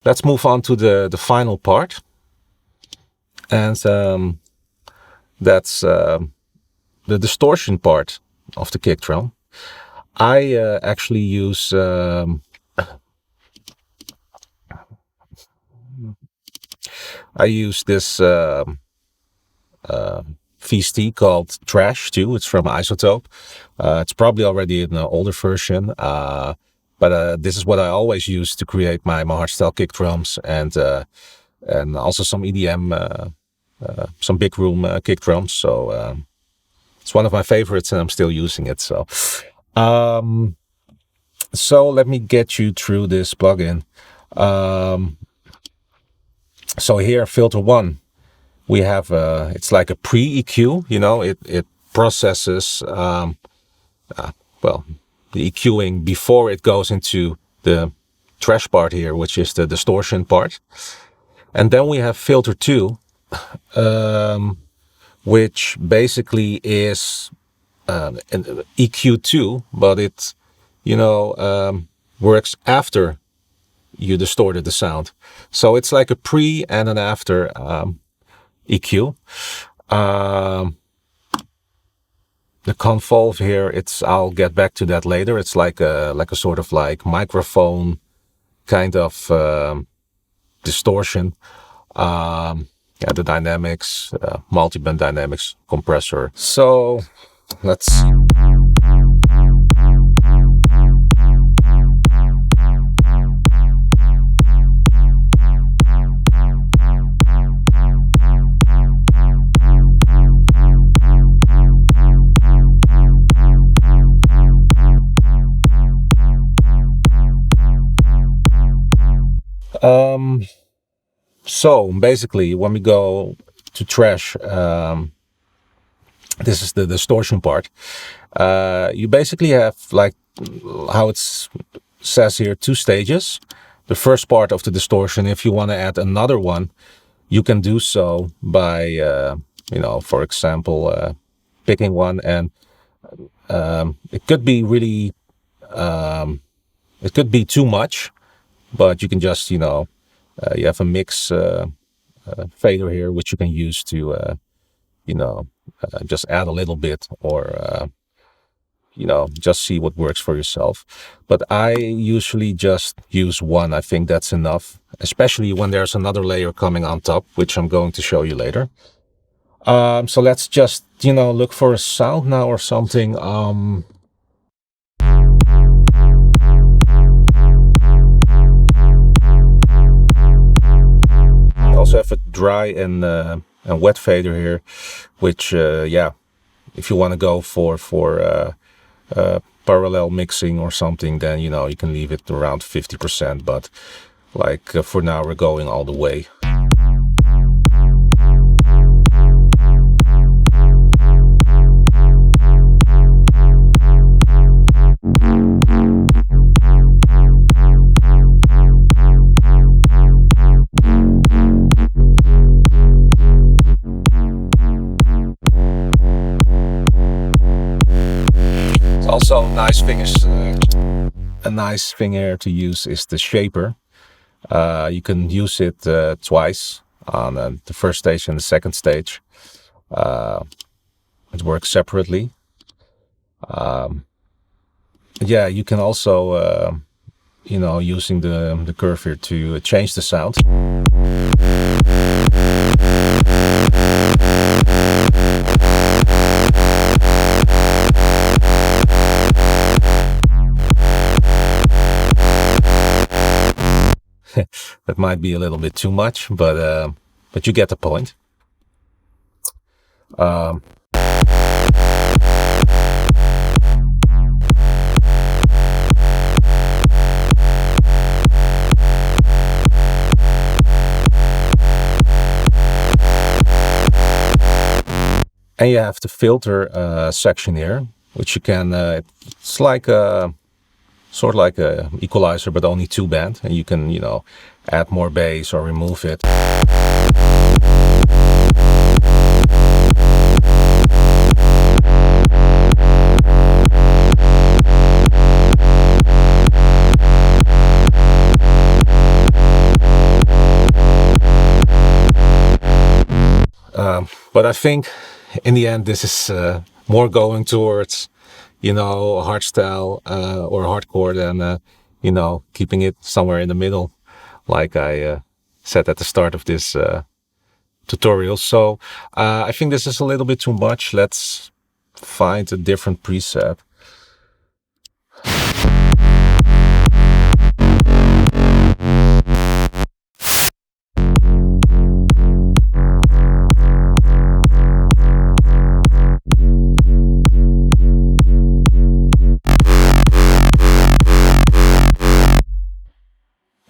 let's move on to the final part. And that's the distortion part of the kick drum. I actually use this VST called Trash too. It's from Izotope. It's probably already an older version, but this is what I always use to create my hardstyle kick drums, and also some EDM, some big room kick drums. So it's one of my favorites, and I'm still using it. So so let me get you through this plugin. So here, filter 1, we have it's like a pre-EQ. You know, it processes well, the EQing before it goes into the trash part here, which is the distortion part. And then we have filter 2, which basically is an EQ2, but it, you know, works after you distorted the sound. So it's like a pre and an after EQ. The convolve here, I'll get back to that later. It's like a sort of like microphone kind of distortion. Yeah, the dynamics, multi-band dynamics compressor. So let's so basically, when we go to trash, this is the distortion part. You basically have, like how it says here, 2 stages. The first part of the distortion, if you want to add another one, you can do so by, you know, for example, picking one, and it could be really, it could be too much, but you can just, you know, you have a mix fader here, which you can use to, you know, just add a little bit, or, you know, just see what works for yourself. But I usually just use one. I think that's enough, especially when there's another layer coming on top, which I'm going to show you later. So let's just, you know, look for a sound now or something. Also have a dry and wet fader here, which yeah, if you want to go for parallel mixing or something, then, you know, you can leave it around 50%, but like for now we're going all the way. Also, a nice thing here to use is the shaper. You can use it twice, on the first stage and the second stage. It works separately. Yeah, you can also, you know, using the curve here to change the sound. That might be a little bit too much, but you get the point. And you have the filter section here, which you can, it's like a, sort of like a equalizer, but only 2-band, and you can, you know, add more bass or remove it. But I think in the end, this is more going towards, hardstyle or hardcore than, keeping it somewhere in the middle, like I said at the start of this tutorial. So I think this is a little bit too much. Let's find a different preset.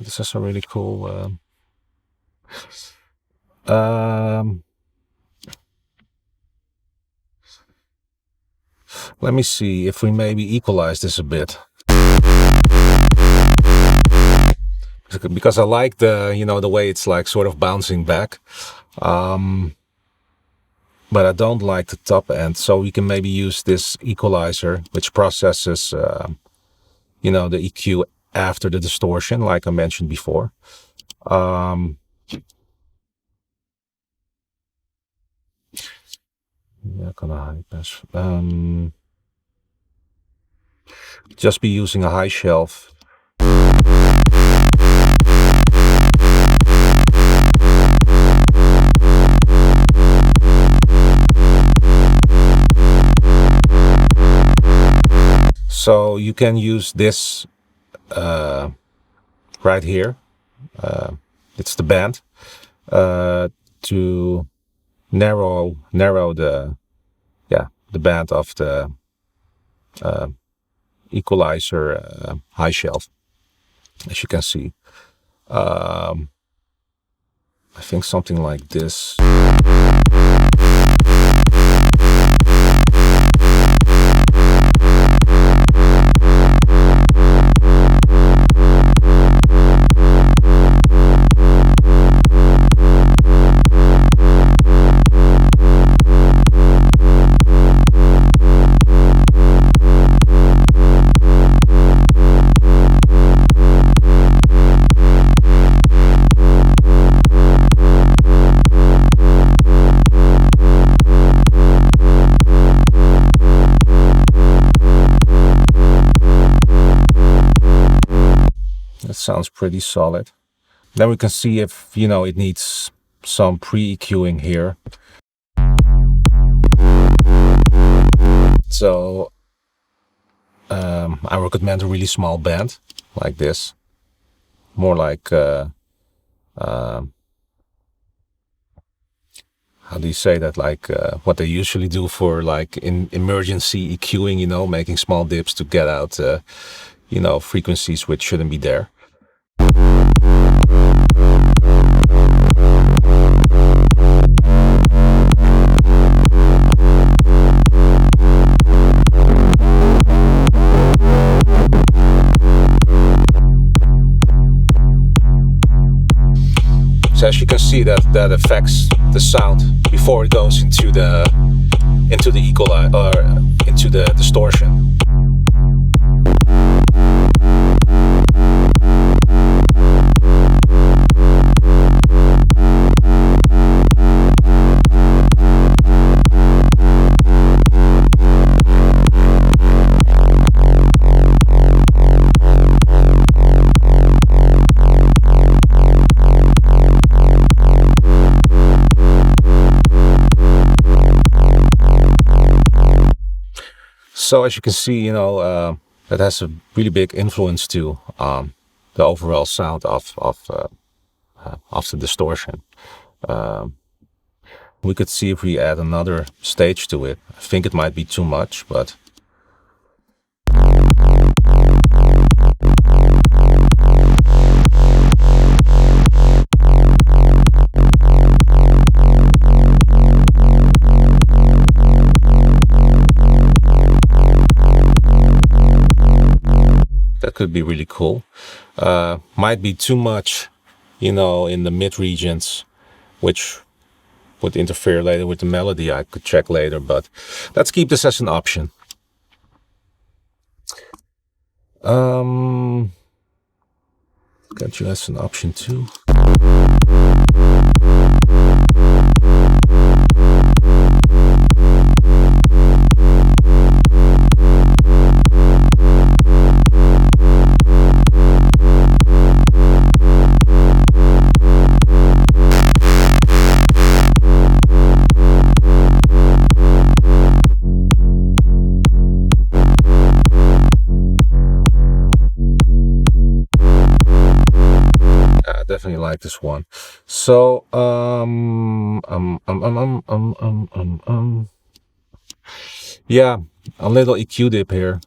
This is a really cool let me see if we maybe equalize this a bit, because I like the way it's like sort of bouncing back, but I don't like the top end. So we can maybe use this equalizer, which processes the EQ after the distortion, like I mentioned before. Yeah, kind of high pass. Just be using a high shelf. So you can use this right here. It's the band to narrow the band of the equalizer high shelf, as you can see. I think something like this. That sounds pretty solid. Then we can see if, it needs some pre-EQing here. So I recommend a really small band like this. More like, how do you say that? Like what they usually do for like in emergency EQing, making small dips to get out, frequencies which shouldn't be there. So as you can see, that affects the sound before it goes into the equalizer or into the distortion. So as you can see, that has a really big influence to the overall sound of the distortion. We could see if we add another stage to it. I think it might be too much, but that could be really cool. Might be too much, in the mid regions, which would interfere later with the melody. I could check later, but let's keep this as an option. Got you as an option too. definitely like this one. So yeah, a little EQ dip here,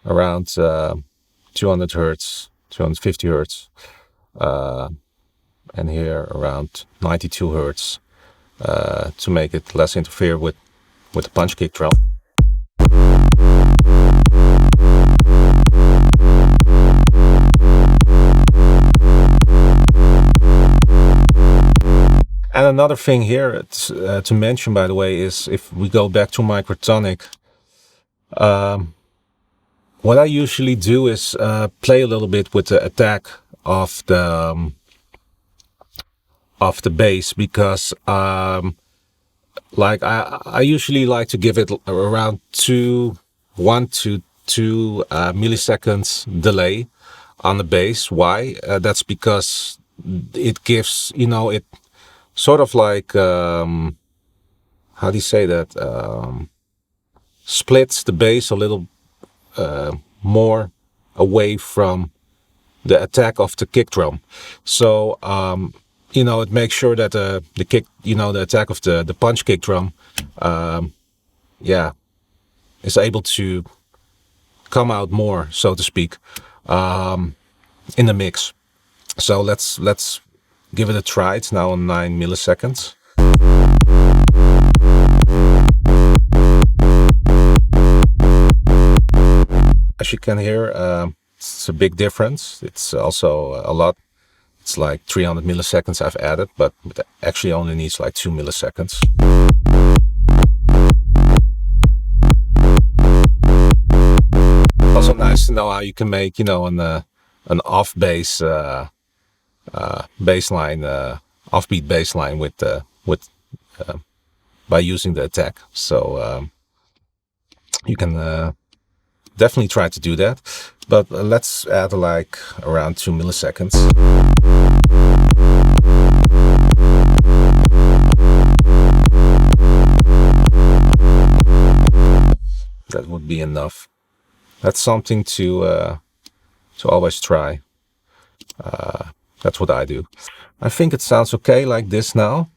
around 200 hertz, 250 hertz, and here around 92 hertz, to make it less interfere with the punch kick drum. And another thing here to mention, by the way, is if we go back to microtonic, what I usually do is play a little bit with the attack of the bass, because like I usually like to give it around 1 to 2 milliseconds delay on the bass. Why? That's because it gives, you know, it sort of like, how do you say that? Splits the bass a little more away from the attack of the kick drum. So, you know, it makes sure that the kick, you know, the attack of the punch kick drum, yeah, is able to come out more, so to speak, in the mix. So let's give it a try. It's now on 9 milliseconds. As you can hear, it's a big difference. It's also a lot. It's like 300 milliseconds I've added, but it actually only needs like 2 milliseconds. Also nice to know how you can make, you know, an off bass bassline, offbeat bassline with by using the attack. So you can definitely try to do that, but let's add like around 2 milliseconds. That would be enough. That's something to always try. That's what I do. I think it sounds okay like this now.